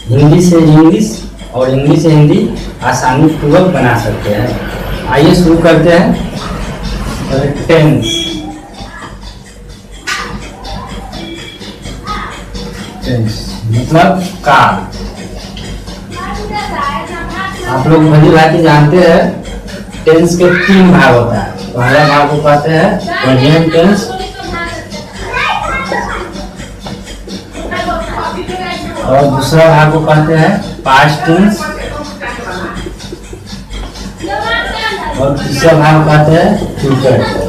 हिंदी से इंग्लिश और इंग्लिश से हिंदी आसानी पूर्वक बना सकते हैं। आइए शुरू करते हैं। टेंस, मतलब काल। आप लोग भली भांति जानते हैं टेंस के 3 भाग होता है। पहला भाग को कहते हैं प्रेजेंट टेंस, और दूसरा भाग को कहते हैं पास्ट टेंस, और तीसरा भाग को कहते हैं फ्यूचर टेंस।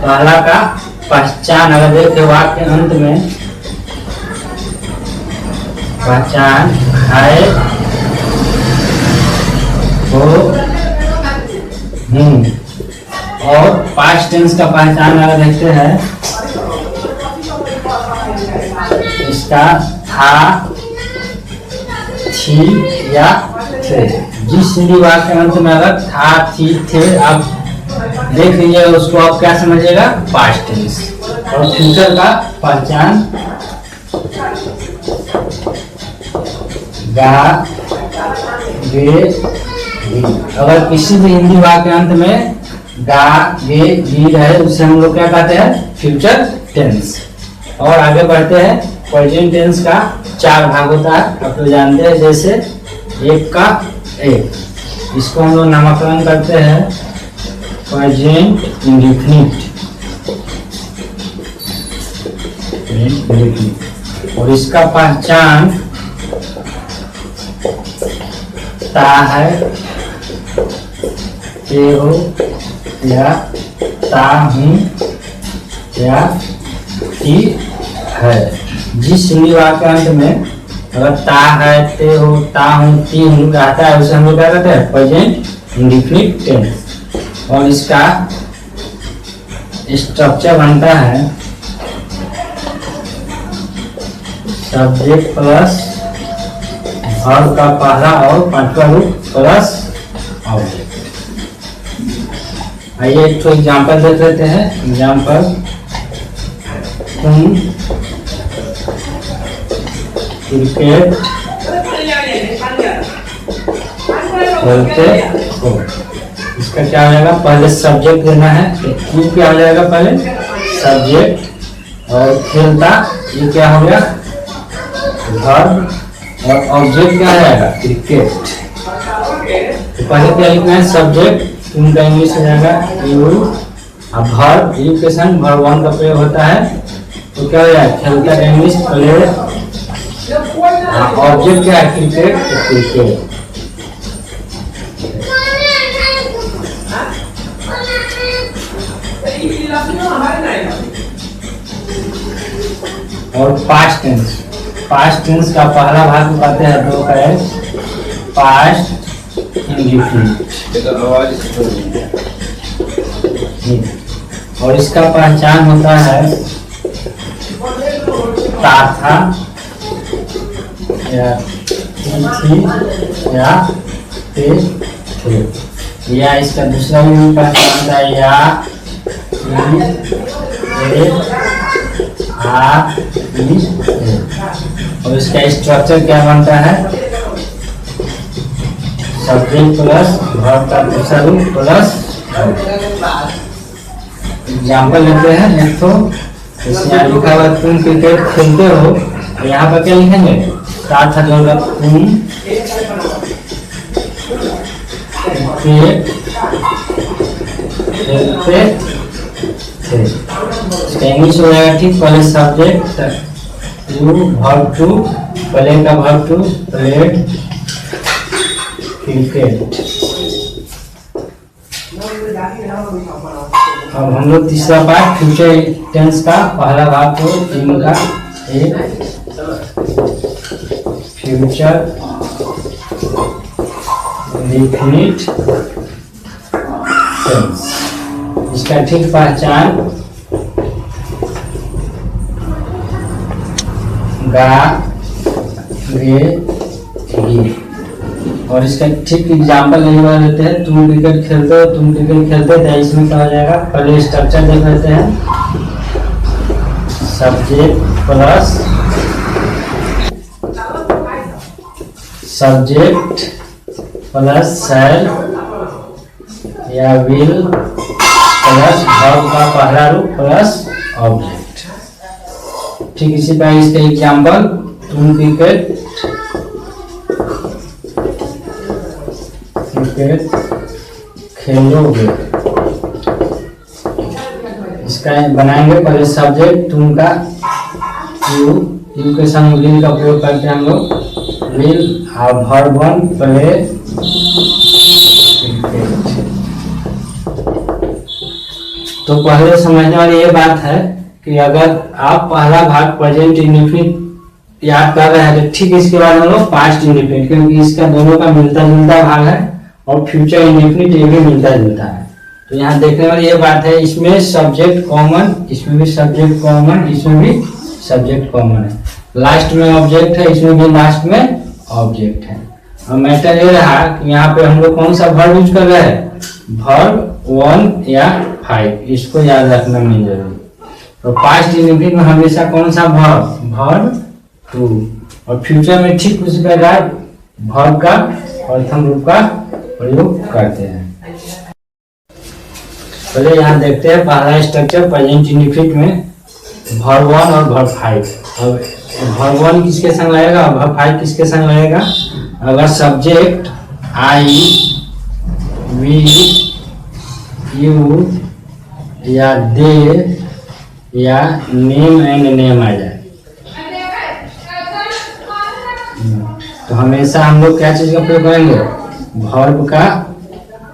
पहला का पहचान, अगर देखें वाक्य अंत में पहचान है हो और पास्ट टेंस का पहचान अगर देखते हैं इसका था, थी या थे। जिस हिंदी वाक्य अंत में अगर था, थी, थे आप देख लीजिए, उसको आप क्या समझिएगा, पास्ट टेंस। और फ्यूचर का पहचान गा, गे, गी। अगर किसी भी हिंदी वाक्य अंत में गा, गे, गी रहे उसे हम लोग क्या कहते हैं, फ्यूचर टेंस। और आगे बढ़ते हैं। प्रेजेंट टेंस का 4 भाग होता है, आप लोग जानते हैं। जैसे एक का एक, इसको हम लोग नामकरण करते हैं प्रेजेंट इंडेफिनिट, और इसका पहचान ता है, ते हो या ता हूँ या ती है। जिस हिंदी वाक्य अंत में अगर ता है, ते हो, ता हूँ, ती हूँ कहता है उसे हम लोग क्या कहते हैं, प्रेजेंट इंडेफिनिट टेंस। और इसका स्ट्रक्चर बनता है सब्जेक्ट प्लस वर्ब का पहला और पांचवा रूप प्लस ऑब्जेक्ट। आइए एक तो एग्जाम्पल देख लेते हैं। एग्जाम्पल, तुम क्रिकेट खेलते हो। इसका क्या हो जाएगा, पहले सब्जेक्ट देना है, क्यों क्या हो जाएगा, पहले सब्जेक्ट, और खेलता ये क्या हो गया, वर्ब, और ऑब्जेक्ट क्या जाएगा, क्रिकेट। तो पहले क्या लिखना है, सब्जेक्ट, तुम का इंग्लिश हो जाएगा यू, अब वर्ब, यू के संग वर्ब 1 का प्रयोग होता है, तो क्या हो जाएगा, खेलता का इंग्लिश प्ले, ऑब्जेक्ट क्या है, क्रिकेट, क्रिकेट। और पास्ट टेंस, पास्ट टेंस का पहला भाग को कहते हैं 2 का है पास्ट इंडेफिनिट, और इसका पहचान होता है ता था या थी या ते थे, या इसका दूसरा भी पहचान होता है या, और इसका स्ट्रक्चर क्या बनता है, सब्जेक्ट प्लस वर्ब का दूसरा रूप प्लस। एग्जाम्पल लेते हैं एक तो, यहाँ लिखा हुआ तुम क्रिकेट खेलते हो, तो यहाँ पर क्या लिखेंगे, साथ जोड़कर तुम क्रिकेट खेलते थे। इंग्लिश हो जाएगा ठीक, पहले subject to, verb to, play का वर्ब टू, प्लेड क्रिकेट। अब हम लोग तीसरा पार्ट फ्यूचर टेंस का पहला भाग को 3 का एक फ्यूचर इंडेफिनिट टेंस। इसका ठीक पहचान गा, गे, गी, और इसका ठीक एग्जाम्पल यही बात देते हैं, तुम क्रिकेट खेलते हो, तुम क्रिकेट खेलते थे। इसमें क्या हो जाएगा, पहले स्ट्रक्चर देख लेते हैं। Subject plus subject plus shall या विल प्लस वर्ब का पहला रूप प्लस ऑब्जेक्ट। ठीक इसी तरह इसका एग्जाम्पल, तुम क्रिकेट खेलोगे। इसका बनाएंगे पहले सब्जेक्ट तुम का यू के संग विल का प्रयोग करते हैं हम लोग, विल और वर्ब वन प्ले क्रिकेट। तो पहले समझने वाली ये बात है कि अगर आप पहला भाग प्रेजेंट इंडेफिनिट याद कर रहे हैं तो ठीक इसके बाद हम लोग पास्ट इंडेफिनिट, क्योंकि इसका दोनों का मिलता जुलता भाग है और फ्यूचर इंडेफिनिट ये भी मिलता जुलता है। तो यहाँ देखने वाली ये बात है, इसमें सब्जेक्ट कॉमन, इसमें भी सब्जेक्ट कॉमन, इसमें भी सब्जेक्ट कॉमन है, लास्ट में ऑब्जेक्ट है, इसमें भी लास्ट में ऑब्जेक्ट है। और मैटर ये रहा कि यहाँ पे हम लोग कौन सा वर्ब यूज कर रहे हैं, वर्ब 1 या 5, इसको याद रखना नहीं जरूरी। तो पास्ट इंडेफिनिट में हमेशा कौन सा वर्ब 2, और फ्यूचर में ठीक उसी प्रकार वर्ब का प्रथम रूप का प्रयोग करते हैं। पहले यहाँ देखते हैं पहला स्ट्रक्चर प्रेजेंट इंडेफिनिट में वर्ब 1 और वर्ब 5। अब वर्ब 1 किसके संग लगेगा, वर्ब 5 किसके संग लगेगा। अगर सब्जेक्ट आई, वी, यू या दे या नेम एंड नेम आ जाए तो हमेशा हम लोग क्या चीज का प्रयोग करेंगे, वर्ब का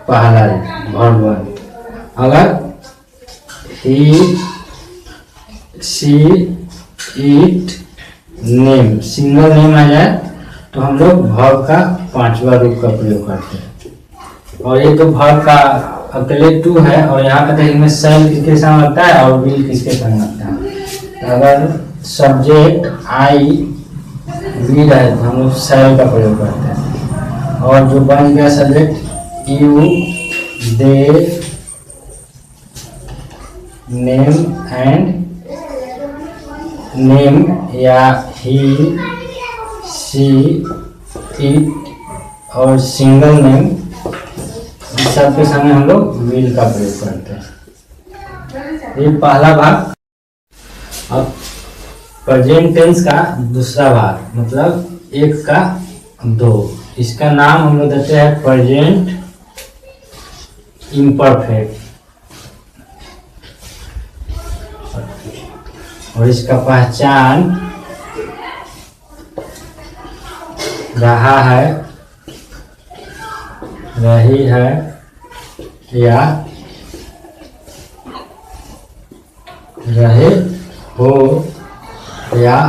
पहला वर्ब 1। अगर he, C, it, name single name आ जाए तो हम लोग वर्ब का पांचवा रूप का प्रयोग करते हैं। और ये तो वर्ब का अकेले 2 है, और यहाँ पे देखिए में शैल किसके संग लगता है और विल किसके संग लगता है। तो अगर सब्जेक्ट आई, वी रहे तो हम लोग शैल का प्रयोग करते हैं। और जो बन गया subject you, they, name and name या ही, सी, इट और सिंगल नेम, इस सब के सामने हम लोग विल का प्रयोग करते हैं। ये पहला भाग। अब प्रेजेंट टेंस का दूसरा भाग, मतलब 1 का 2, इसका नाम हम लोग देते हैं प्रेजेंट इम्परफेक्ट, और इसका पहचान रहा है, रही है या रहे हो या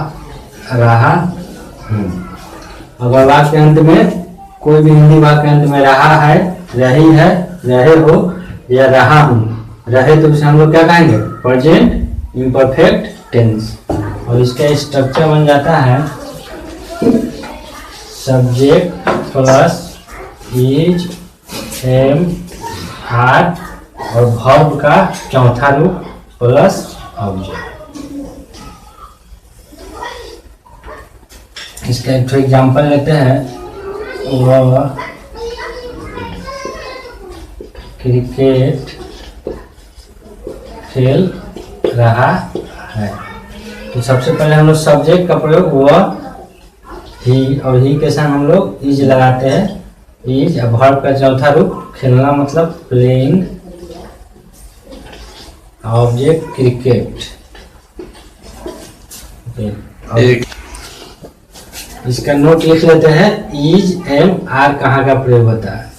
रहा हूँ। अगर वाक्य अंत में कोई भी हिंदी वाक्य अंत में रहा है, रही है, रहे हो या रहा हूँ, रहे तो उसे हम लोग क्या कहेंगे, प्रेजेंट इम्परफेक्ट टेंस। और इसका स्ट्रक्चर बन जाता है subject plus is, am, are और वर्ब का चौथा रूप प्लस ऑब्जेक्ट। इसका एक एग्जाम्पल लेते हैं, वह क्रिकेट खेल रहा है। तो सबसे पहले हम लोग सब्जेक्ट का प्रयोग वह, ही, और ही के साथ हम लोग इज लगाते हैं, इज। अब वर्ब का चौथा रूप खेलना मतलब प्लेइंग, ऑब्जेक्ट क्रिकेट। इसका नोट लिख लेते हैं, इज, एम, आर कहाँ का प्रयोग होता है।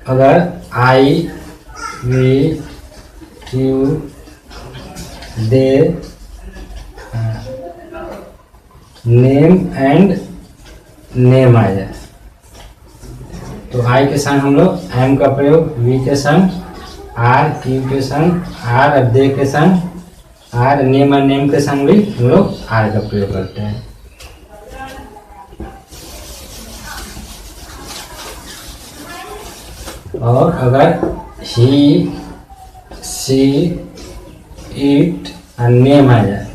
अगर I, we, you, they, name and name आ जाए तो आई के संग हम लोग एम का प्रयोग, वी के संग आर, यू के संग आर, दे के संग आर, नेम और नेम के संग भी हम लोग आर का प्रयोग करते हैं। और अगर ही, सी, इट और नेम आ जाए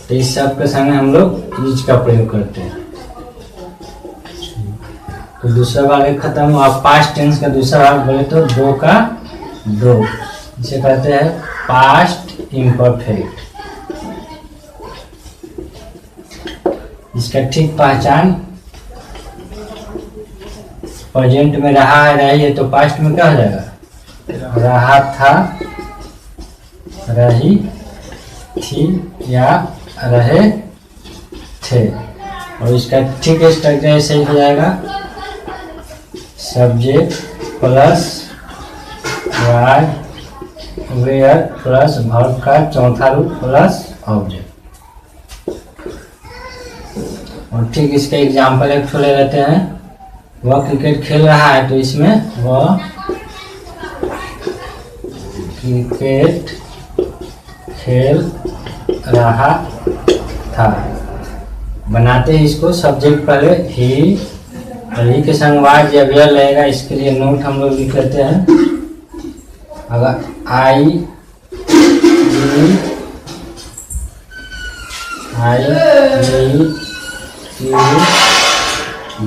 तो इस सब के संग हम लोग इज का प्रयोग करते हैं। तो दूसरा भाग खत्म हुआ। पास्ट टेंस का दूसरा भाग बोले तो दो का दो, इसे कहते हैं पास्ट इम्परफेक्ट। इसका ठीक पहचान प्रेजेंट में रहा है रही है, तो पास्ट में क्या हो जाएगा? रहा था, रही थी या रहे थे। और इसका ठीक स्ट्रक्चर ऐसे ही हो जाएगा, subject plus was were plus verb का चौथा रूप प्लस ऑब्जेक्ट। और ठीक इसका एग्जाम्पल एक ले लेते हैं। वह क्रिकेट खेल रहा है, तो इसमें वह क्रिकेट खेल रहा था। बनाते हैं इसको सब्जेक्ट पहले ही, और ही के संग वाज या वेयर लगेगा। इसके लिए नोट हम लोग लिख लेते हैं। अगर आई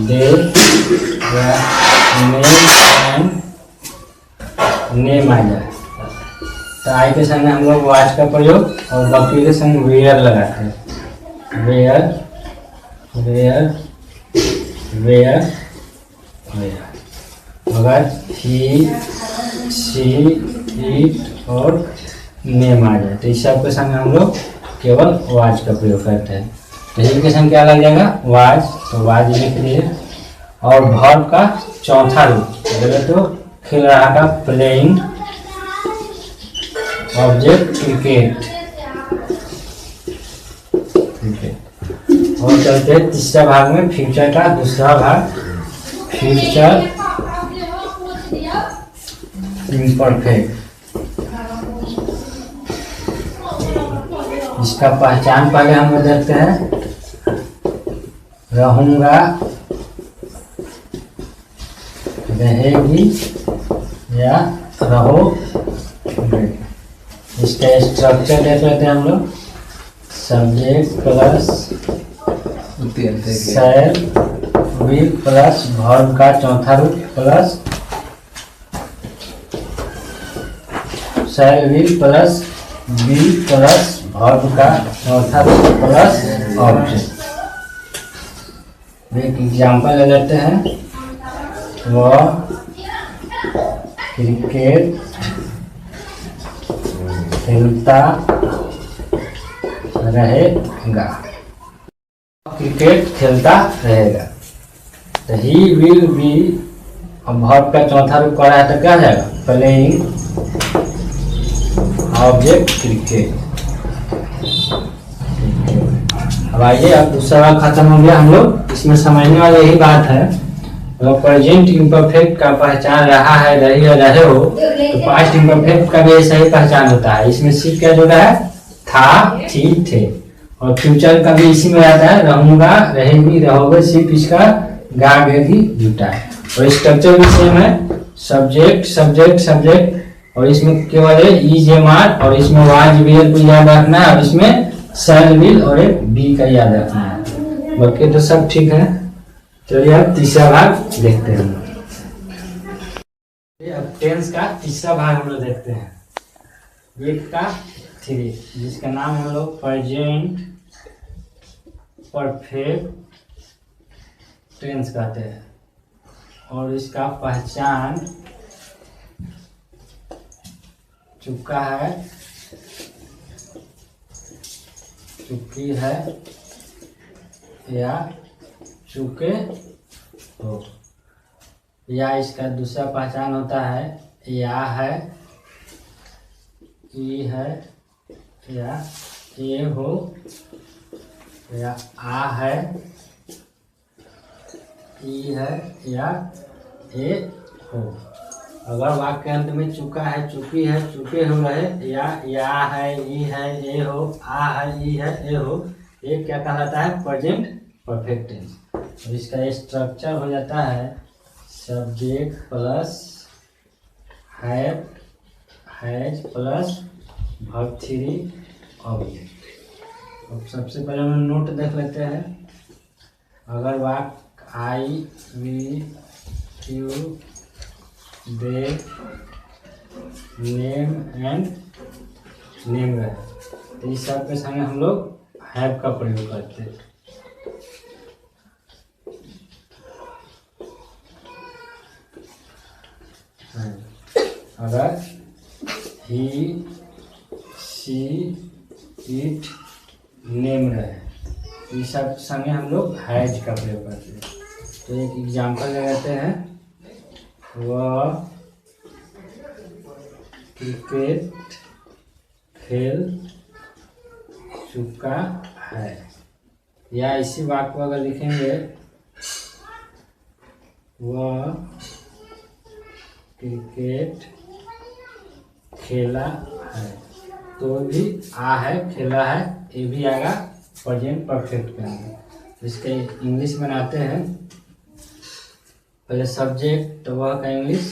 दे या नेम आ जाए, तो आई के संग हम लोग वाज का प्रयोग और बाकी के संग वेयर लगाते हैं। Were were were were. अगर ही सी इट और नेम आ जाए, तो इस सब के संग हम लोग केवल वाज का प्रयोग करते हैं। तो ही के संग क्या लग जाएगा? वाज, तो वाज लिख लिए। और वर्ब का चौथा रूप बोले तो खेल रहा का प्लेइंग, ऑब्जेक्ट क्रिकेट। और चलते हैं तीसरा भाग में, फ्यूचर का दूसरा भाग, फ्यूचर इम्परफेक्ट। इसका पहचान पहले हम लोग देखते हैं। रहूंगा, रहेगी या रहोगे। इसका स्ट्रक्चर देख लेते हैं हम लोग। Subject plus shall will plus verb का चौथा रूप plus shall will plus be plus verb का चौथा रूप प्लस ऑब्जेक्ट। एक एग्जाम्पल ले लेते हैं। वह क्रिकेट खेलता रहेगा, क्रिकेट खेलता रहेगा। तो ही विल बी, अब वर्ब का चौथा रूप कर रहा है तो क्या जाएगा? Playing object cricket. अब आइए, अब दूसरा भाग खत्म हो गया। हम लोग इसमें समझने वाली यही बात है, तो प्रेजेंट इम्परफेक्ट का पहचान रहा है, रही या रहे हो, तो पास्ट इम्परफेक्ट का भी ऐसा ही पहचान होता है। इसमें सिर्फ क्या जुड़ा है? था, थी, थे। और फ्यूचर का भी इसी में आता है, रहूंगा, रहेगी, रहोगे, सिर्फ इसका गा भी जुटा है। और स्ट्रक्चर भी सेम है, सब्जेक्ट सब्जेक्ट सब्जेक्ट, और इसमें केवल इज एम आर, और इसमें वाज विल को याद रखना है, और इसमें शैल विल और एक बी का याद रखना है। बाकी तो सब ठीक है। चलिए अब तीसरा भाग देखते हैं। अब टेंस का तीसरा भाग हम लोग देखते हैं, 1 का 3, जिसका नाम हम लोग प्रेजेंट परफेक्ट टेंस कहते हैं। और इसका पहचान चुका है, चुकी है या चुके हो। या इसका दूसरा पहचान होता है या है, ई है या ए हो या आ है, ई है या ए हो। अगर वाक्य अंत में चुका है, चुकी है, चुके हो रहे, या है, ई है, ए हो, आ है, ई है, ए हो, ये क्या कहलाता है? Present perfect tense. और इसका स्ट्रक्चर हो जाता है subject plus have, has plus verb 3 object. अब सबसे पहले हम नोट देख लेते हैं। अगर वाक्य I we you they name and name है तो इस सब के संगे हम लोग हैव का प्रयोग करते हैं। अगर ही सी इट नेम रहे इस सब संगे हम लोग हैज का प्रयोग करते हैं। तो एक एग्जाम्पल लगाते हैं, वह क्रिकेट खेल चुका है। या इसी वाक्य को अगर लिखेंगे, वह क्रिकेट खेला है, तो भी आ है, खेला है, ये भी आएगा प्रेजेंट परफेक्ट के अंदर। इसके इंग्लिश बनाते हैं। पहले सब्जेक्ट, तो वह का इंग्लिश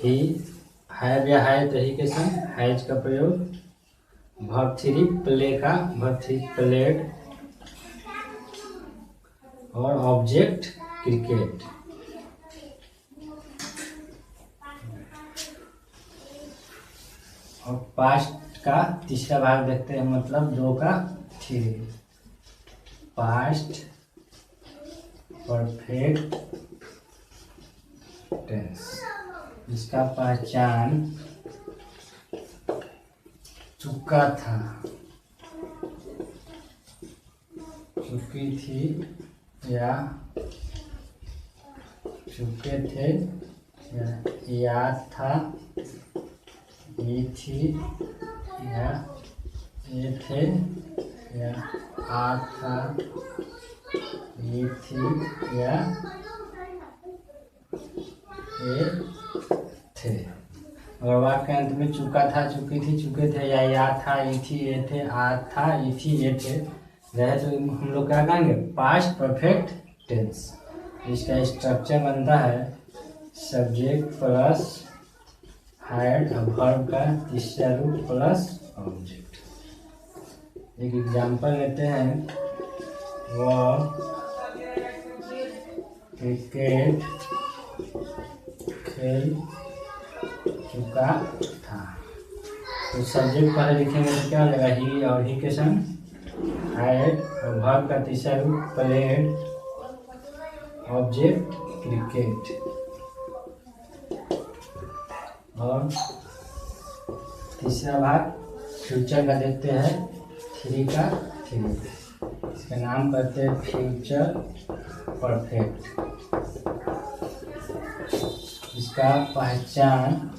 ही, हैव या है तो ही के संग हैज का प्रयोग। वर्ब 3 प्ले का, वर्ब 3 प्लेड, और ऑब्जेक्ट क्रिकेट। और पास्ट का तीसरा भाग देखते हैं, मतलब 2 का 3। पास्ट परफेक्ट टेंस, इसका पहचान चुका था, चुकी थी या चुके थे या याद था, ये थी या ये थे या आ था, ये थी या ये थे। और वाक्य के अंत में चुका था, चुकी थी, चुके थे या याद था, ये थी, ये थे, आ था, ये थी, ये थे रहे तो हम लोग क्या कहेंगे, पास्ट परफेक्ट टेंस। इसका स्ट्रक्चर बनता है सब्जेक्ट प्लस हैड, वर्ब का तीसरा रूप प्लस ऑब्जेक्ट। एक एग्जांपल लेते हैं, वह क्रिकेट खेल चुका था। तो सब्जेक्ट पहले लिखेंगे तो क्या लगेगा, ही, और ही के संग हैड, और वर्ब का तीसरा रूप प्लेड, ऑब्जेक्ट क्रिकेट। और तीसरा भाग फ्यूचर का देखते हैं, 3 का 3। इसका नाम करते हैं फ्यूचर परफेक्ट। इसका पहचान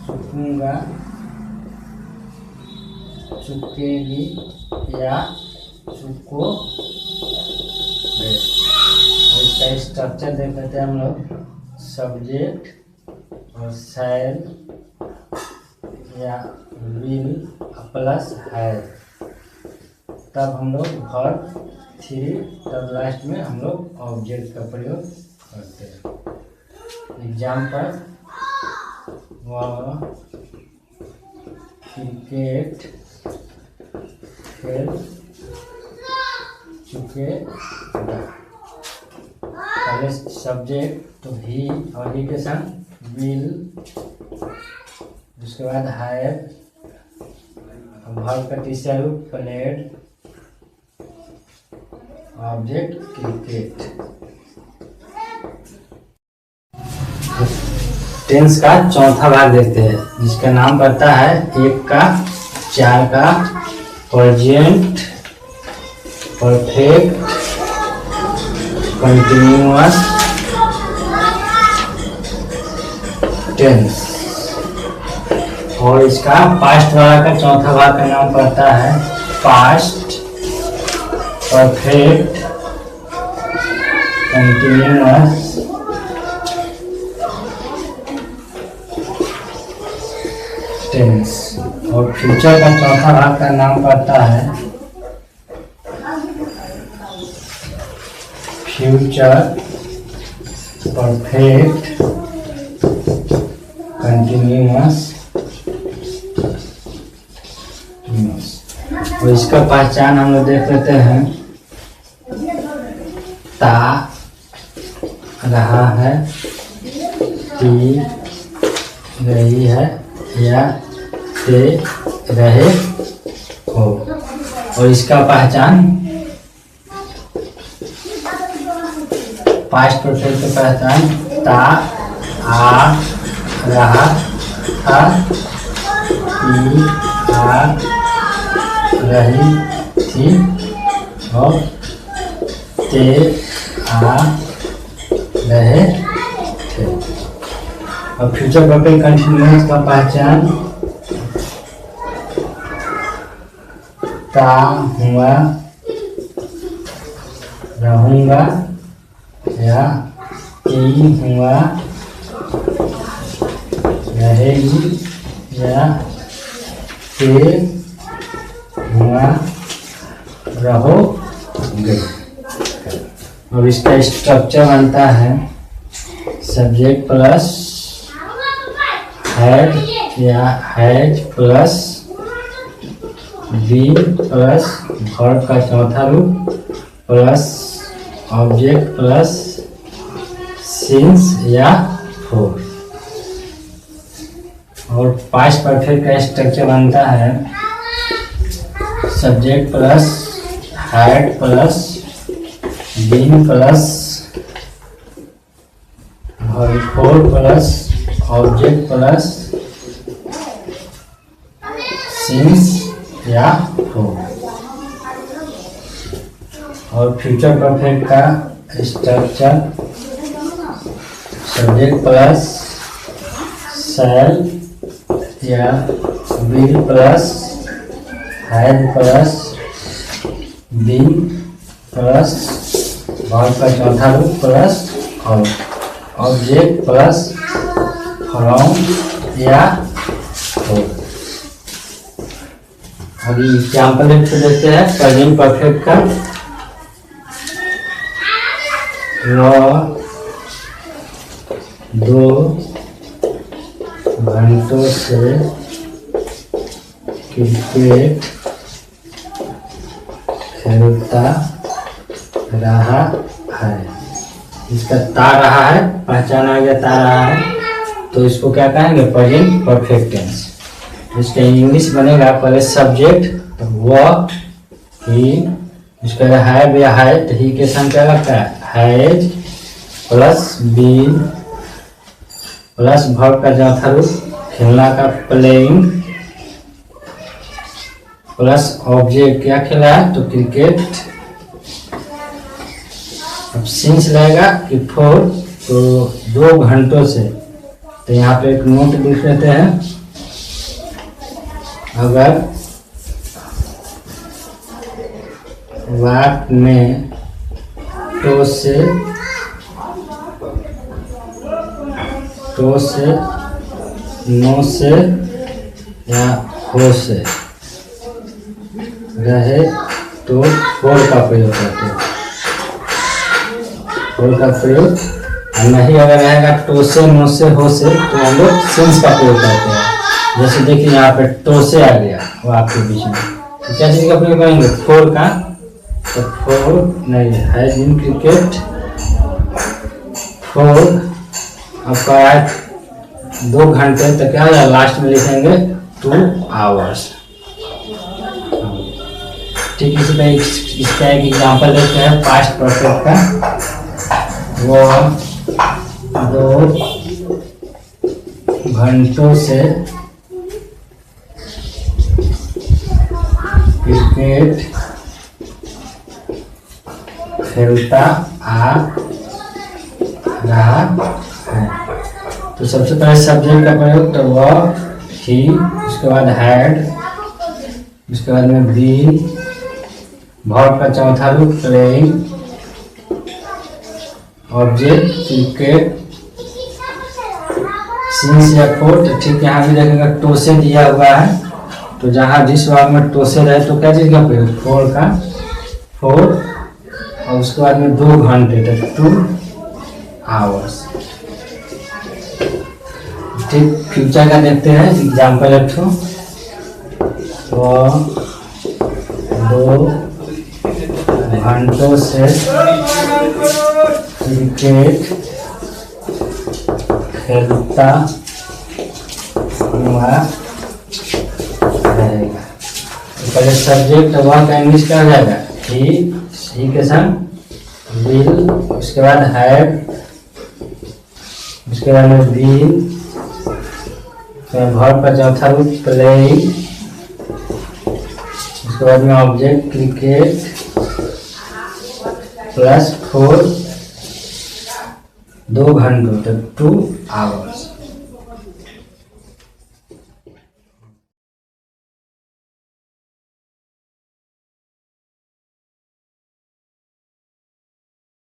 चुकूंगा, चुकेगी या चुकोगे। और इसका स्ट्रक्चर देख लेते हैं हम लोग, सब्जेक्ट और शैल या विल प्लस है, तब हम लोग वर्ब 3, तब लास्ट में हम लोग ऑब्जेक्ट का प्रयोग करते हैं। एग्जाम्पल, वह क्रिकेट खेल चुके थे। पहले सब्जेक्ट तो ही, और ही के संग विल, उसके बाद हैव, वर्ब का तीसरा रूप प्लेड, ऑब्जेक्ट क्रिकेट। टेंस का चौथा भाग देखते हैं, जिसका नाम पड़ता है 1 का 4 का प्रेजेंट परफेक्ट कंटिन्यूअस टेंस। और इसका पास्ट वाला का चौथा भाग का नाम पड़ता है पास्ट परफेक्ट कंटिन्यूअस टेंस। और फ्यूचर का चौथा भाग का नाम पड़ता है फ्यूचर परफेक्ट कंटिन्यूअस तो इसका पहचान हम लोग देख लेते हैं। ता रहा है, ती रही है, या ते रहे हो। और इसका पहचान पास्ट परफेक्ट की पहचान ता आ रहा था, ती आ रही थी, और ते आ रहे थे। और फ्यूचर परफेक्ट कंटिन्यूअस का पहचान ता हुआ, रहूंगा, या ती हुआ, रहेगी, या ते हुआ, रहोगे। और इसका स्ट्रक्चर बनता है सब्जेक्ट प्लस हैड या has plus be plus verb का चौथा रूप प्लस ऑब्जेक्ट प्लस सिंस या फोर। और पास्ट परफेक्ट का स्ट्रक्चर बनता है subject plus had plus been plus four plus object plus since या फोर। और फ्यूचर परफेक्ट का स्ट्रक्चर सब्जेक्ट प्लस शैल या will plus had plus been plus verb का चौथा रूप प्लस और ऑब्जेक्ट प्लस फ्रॉम या हो। अभी एग्जाम्पल एक देखते हैं प्रेजेंट परफेक्ट का। वह 2 घंटों से क्रिकेट खेलता रहा है। इसका ता रहा है पहचान आ गया, ता रहा है, तो इसको क्या कहेंगे प्रेजेंट परफेक्ट टेंस। इसका इंग्लिश बनेगा पहले सब्जेक्ट तो वह ही, इसका हैव या है तो ही के संग क्या लगता है has plus been plus verb का चौथा रूप खेलना का प्लेइंग प्लस ऑब्जेक्ट क्या खेला है तो क्रिकेट। अब सिंस रहेगा कि फोर तो 2 घंटों से, तो यहाँ पे एक नोट लिख लेते हैं। अगर वाक्य में तो से नो से या हो से रहे तो फोर का प्रयोग करते हैं। फोर का प्रयोग नहीं अगर रहेगा तो से नो से हो से तो हम लोग सिंस का प्रयोग करते हैं। जैसे देखिए यहाँ पे तो से आ गया वो आपके बीच में, तो क्या चीज का प्रयोग करेंगे फोर का, तो फोर नहीं है इन क्रिकेट फोर आपका 2 घंटे तक क्या है लास्ट में लिखेंगे 2 आवर्स। ठीक इसी तरह इसका एक एग्जांपल देखते हैं पास्ट परफेक्ट का। वो 2 घंटों से क्रिकेट खेलता आ रहा है। तो सबसे पहले सब्जेक्ट का प्रयोग तो वह ही, उसके बाद हैड, उसके बाद में बीन, वर्ब का चौथा रूप प्लेइंग, ऑब्जेक्ट क्रिकेट, सिंस या फोर। तो ठीक यहाँ भी देखेंगे टो से दिया हुआ है, तो जहाँ जिस वाक्य में टो से रहे तो क्या चीज का प्रयोग फोर का फोर, और उसके बाद में 2 घंटे तो 2 आवर्स। ठीक फ्यूचर का देखते हैं एग्जाम्पल एक तो 2 घंटों से क्रिकेट खेलता हुआ रहेगा। पहले सब्जेक्ट वह का इंग्लिश क्या हो जाएगा? ही के संग विल, उसके बाद हैड, उसके बाद में बीन, वर्ब का चौथा रूप प्लेइंग, उसके बाद में ऑब्जेक्ट क्रिकेट प्लस 4 2 घंटों तो 2 आवर्स।